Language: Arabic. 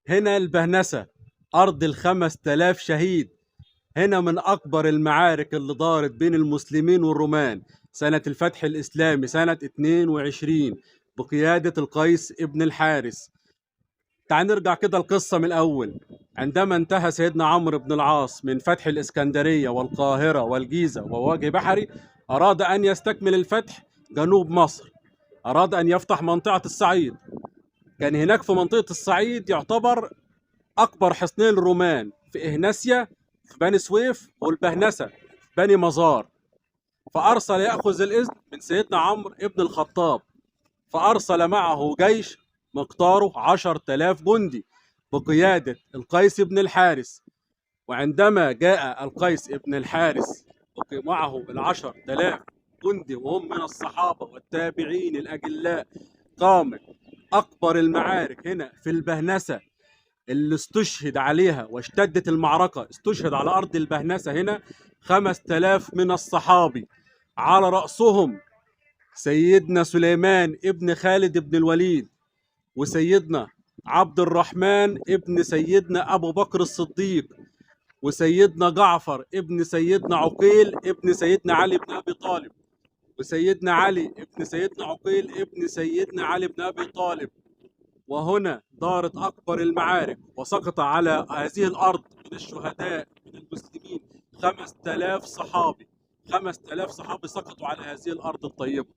هنا البهنسة، أرض ال5000 شهيد. هنا من أكبر المعارك اللي دارت بين المسلمين والرومان سنة الفتح الإسلامي سنة 22 بقيادة القيس ابن الحارس. تعال نرجع كده القصة من الأول. عندما انتهى سيدنا عمرو بن العاص من فتح الإسكندرية والقاهرة والجيزة ووجه بحري، أراد أن يستكمل الفتح جنوب مصر، أراد أن يفتح منطقة الصعيد. كان هناك في منطقة الصعيد يعتبر أكبر حصنين الرومان في إهناسيا في بني سويف، والبهنسة في بني مزار. فأرسل يأخذ الإذن من سيدنا عمرو ابن الخطاب، فأرسل معه جيش مقداره 10,000 جندي بقيادة القيس بن الحارس. وعندما جاء القيس بن الحارس معه ال10,000 جندي وهم من الصحابة والتابعين الأجلاء، قامت أكبر المعارك هنا في البهنسة اللي استشهد عليها واشتدت المعركة. استشهد على أرض البهنسة هنا 5,000 من الصحابي، على رأسهم سيدنا سليمان ابن خالد بن الوليد، وسيدنا عبد الرحمن ابن سيدنا أبو بكر الصديق، وسيدنا جعفر ابن سيدنا عقيل ابن سيدنا علي بن أبي طالب، وسيدنا علي ابن سيدنا عقيل ابن سيدنا علي بن أبي طالب. وهنا دارت أكبر المعارك، وسقط على هذه الأرض من الشهداء من المسلمين 5,000 صحابي. 5,000 صحابي سقطوا على هذه الأرض الطيبة.